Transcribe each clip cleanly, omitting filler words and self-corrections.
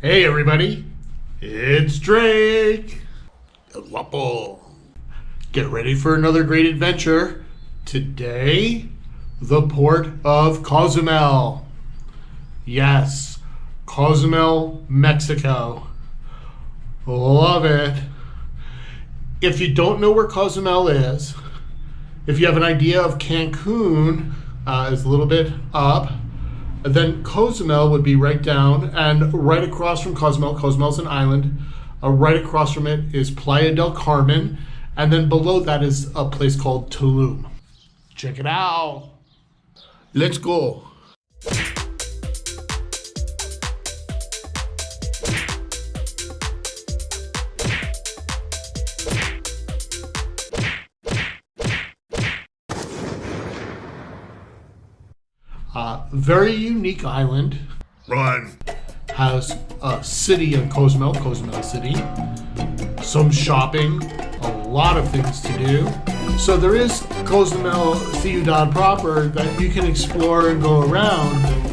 Hey everybody, it's Drake. El Guapo. Get ready for another great adventure. Today, the port of Cozumel. Yes, Cozumel, Mexico. Love it. If you don't know where Cozumel is, if you have an idea of Cancun, is a little bit up, then Cozumel would be right down, and right across from Cozumel, Cozumel's an island, right across from it is Playa del Carmen, and then below that is a place called Tulum. Check it out. Let's go. Very unique island. Run. Has a city in Cozumel, Cozumel City. Some shopping, a lot of things to do. So there is Cozumel Ciudad proper that you can explore and go around.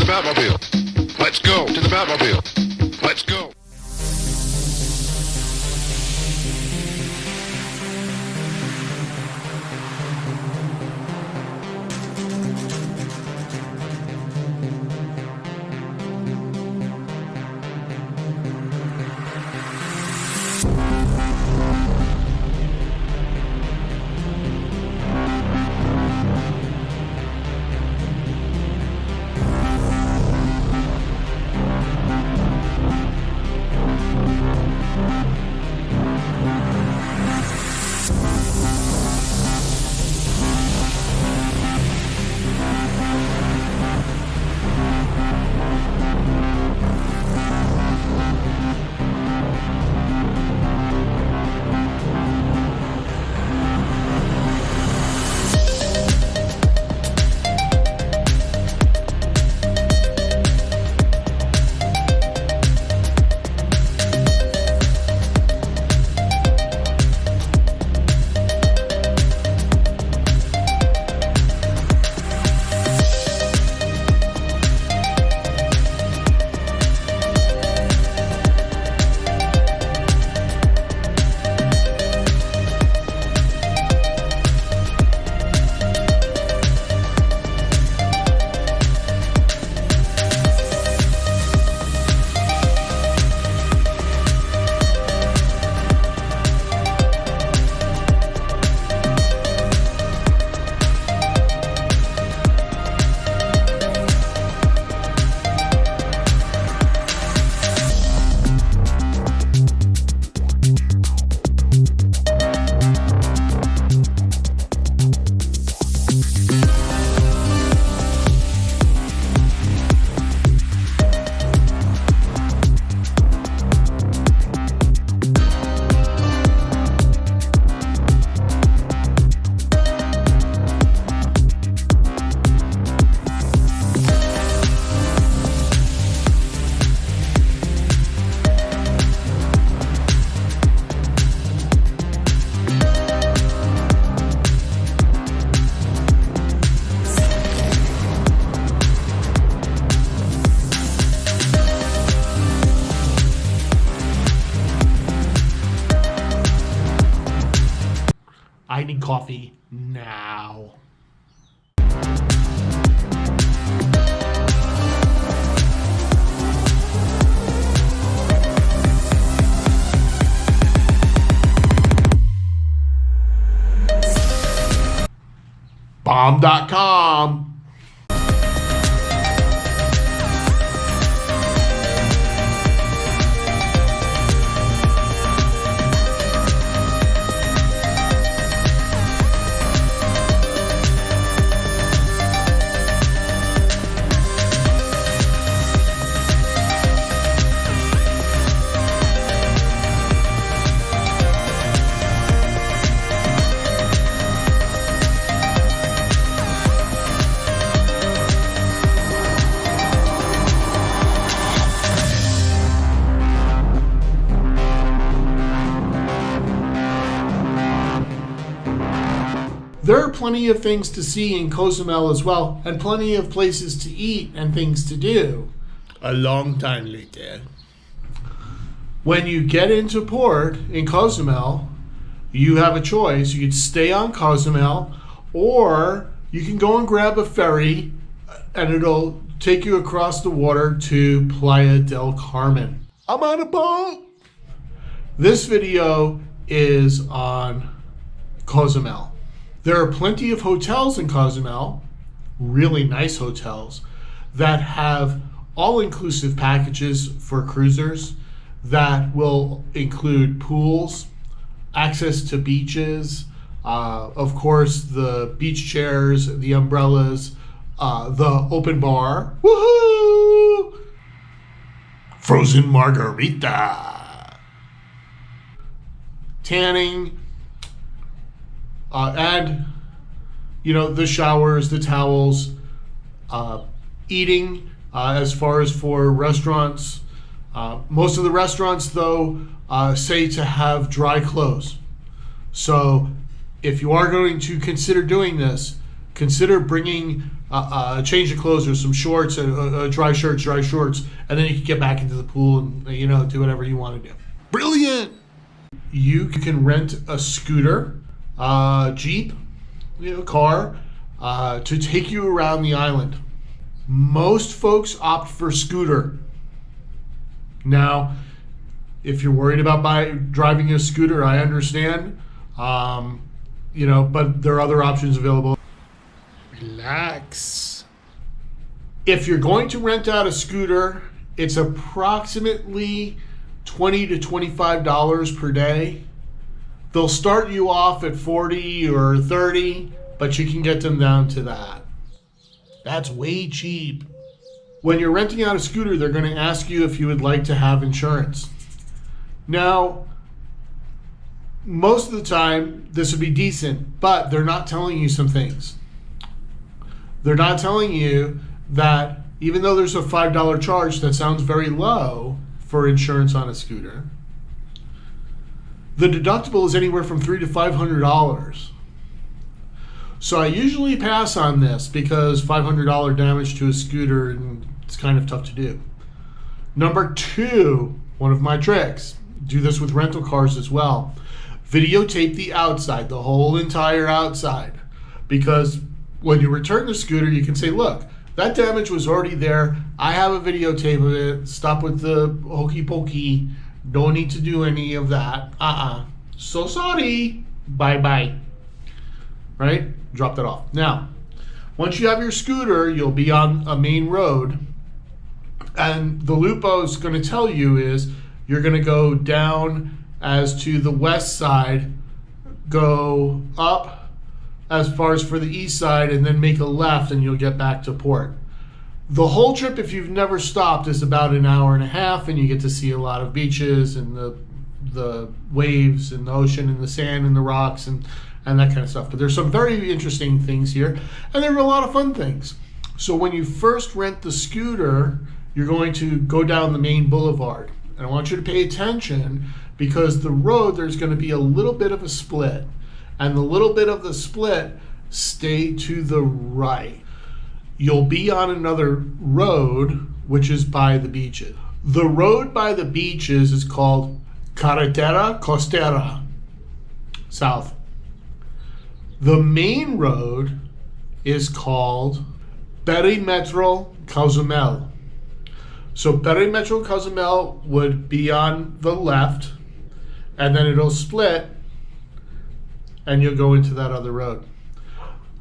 Batmobile. Let's go to the Batmobile. Let's go. I need coffee now. Bomb.com. There are plenty of things to see in Cozumel as well, and plenty of places to eat and things to do. A long time later. When you get into port in Cozumel, you have a choice. You can stay on Cozumel, or you can go and grab a ferry, and it'll take you across the water to Playa del Carmen. I'm on a boat! This video is on Cozumel. There are plenty of hotels in Cozumel, really nice hotels, that have all-inclusive packages for cruisers that will include pools, access to beaches, of course the beach chairs, the umbrellas, the open bar, woohoo! Frozen margarita, tanning, and the showers, the towels, eating, as far as for restaurants. Most of the restaurants though say to have dry clothes. So if you are going to consider doing this, consider bringing a change of clothes or some shorts, a dry shirt, dry shorts, and then you can get back into the pool and do whatever you want to do. Brilliant! You can rent a scooter, Jeep, car, to take you around the island. Most folks opt for scooter. Now, if you're worried about driving a scooter, I understand, but there are other options available. Relax. If you're going to rent out a scooter, it's approximately $20 to $25 per day. They'll start you off at 40 or 30, but you can get them down to that. That's way cheap. When you're renting out a scooter, they're going to ask you if you would like to have insurance. Now, most of the time, this would be decent, but they're not telling you some things. They're not telling you that even though there's a $5 charge, that sounds very low for insurance on a scooter. The deductible is anywhere from $300 to $500. So I usually pass on this because $500 damage to a scooter, and it's kind of tough to do. Number two, one of my tricks, do this with rental cars as well. Videotape the outside, the whole entire outside. Because when you return the scooter, you can say, look, that damage was already there. I have a videotape of it. Stop with the hokey pokey. Don't need to do any of that. So sorry. Bye-bye. Right? Drop that off. Now, once you have your scooter, you'll be on a main road. And the Lupo is going to tell you is you're going to go down as to the west side, go up as far as for the east side, and then make a left and you'll get back to port. The whole trip, if you've never stopped, is about an hour and a half, and you get to see a lot of beaches and the waves and the ocean and the sand and the rocks and that kind of stuff. But there's some very interesting things here, and there are a lot of fun things. So when you first rent the scooter, you're going to go down the main boulevard. And I want you to pay attention because the road, there's going to be a little bit of a split. And the little bit of the split, stay to the right. You'll be on another road, which is by the beaches. The road by the beaches is called Carretera Costera, south. The main road is called Perimetro Cozumel. So Perimetro Cozumel would be on the left, and then it'll split, and you'll go into that other road.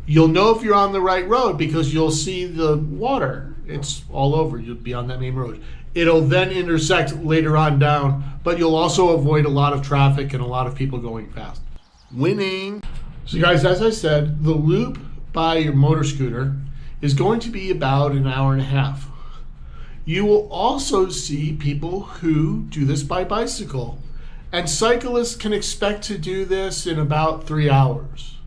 You'll know if you're on the right road because you'll see the water. It's all over. You'll be on that main road. It'll then intersect later on down, but you'll also avoid a lot of traffic and a lot of people going fast. Winning. So guys, as I said, the loop by your motor scooter is going to be about an hour and a half. You will also see people who do this by bicycle, and cyclists can expect to do this in about 3 hours.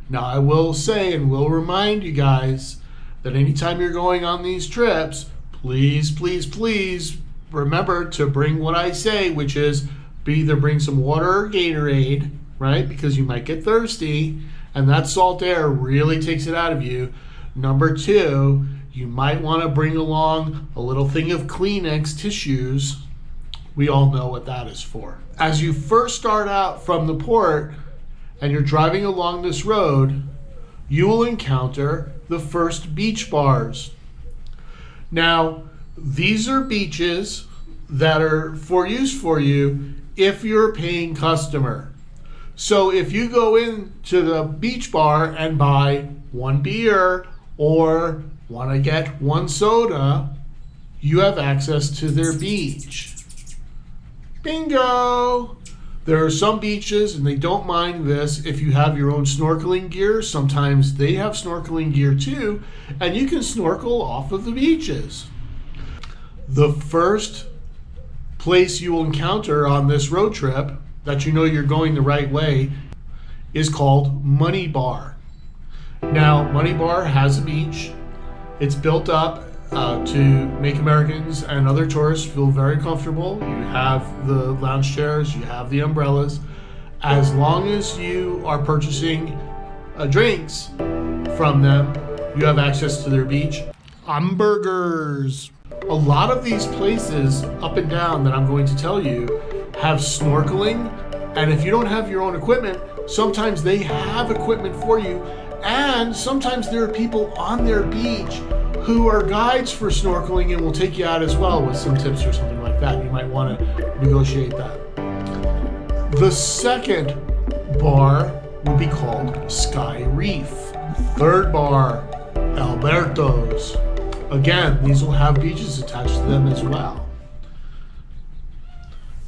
Now I will say and will remind you guys that anytime you're going on these trips, please, please, please remember to bring what I say, which is either bring some water or Gatorade, right? Because you might get thirsty, and that salt air really takes it out of you. Number 2, you might want to bring along a little thing of Kleenex tissues. We all know what that is for. As you first start out from the port and you're driving along this road, you will encounter the first beach bars. Now, these are beaches that are for use for you if you're a paying customer. So if you go into the beach bar and buy 1 beer or want to get 1 soda, you have access to their beach. Bingo! There are some beaches, and they don't mind this, if you have your own snorkeling gear. Sometimes they have snorkeling gear too, and you can snorkel off of the beaches. The first place you will encounter on this road trip that you know you're going the right way is called Money Bar. Now, Money Bar has a beach. It's built up to make Americans and other tourists feel very comfortable. You have the lounge chairs, you have the umbrellas. As long as you are purchasing drinks from them, you have access to their beach. Hamburgers. A lot of these places up and down that I'm going to tell you have snorkeling, and if you don't have your own equipment, sometimes they have equipment for you, and sometimes there are people on their beach who are guides for snorkeling and will take you out as well with some tips or something like that. You might want to negotiate that. The second bar will be called Sky Reef. Third bar, Alberto's. Again, these will have beaches attached to them as well.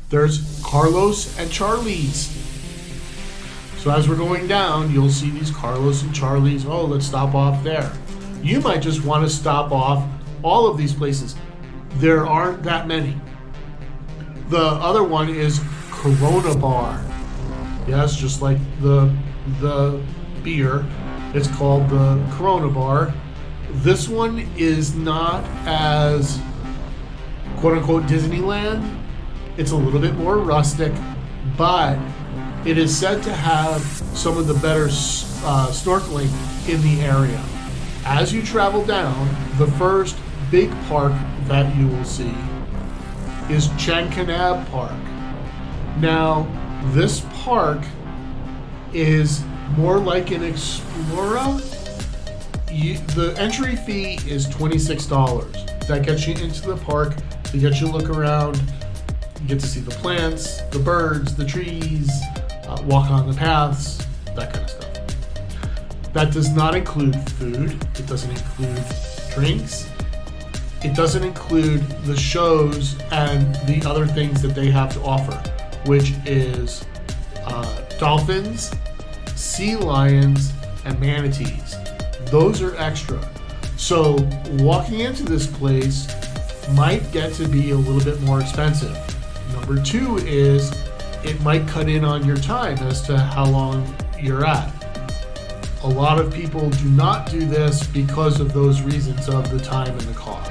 There's Carlos and Charlie's. So as we're going down, you'll see these Carlos and Charlie's. Oh, let's stop off there. You might just want to stop off all of these places. There aren't that many. The other one is Corona Bar. Yes, just like the beer. It's called the Corona Bar. This one is not as quote-unquote Disneyland. It's a little bit more rustic, but it is said to have some of the better snorkeling in the area. As you travel down, the first big park that you will see is Chancanab Park. Now, this park is more like an Explorer. The entry fee is $26. That gets you into the park, to get you to look around, you get to see the plants, the birds, the trees, walk on the paths, that kind of stuff. That does not include food. It doesn't include drinks. It doesn't include the shows and the other things that they have to offer, which is dolphins, sea lions, and manatees. Those are extra. So walking into this place might get to be a little bit more expensive. Number 2 is it might cut in on your time as to how long you're at. A lot of people do not do this because of those reasons of the time and the cost.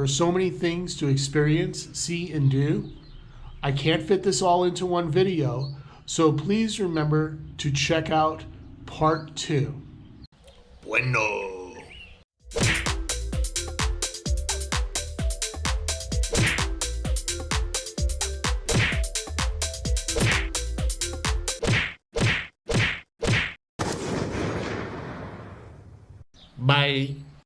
are so many things to experience, see, and do. I can't fit this all into one video, so please remember to check out part 2. Bueno. Bye.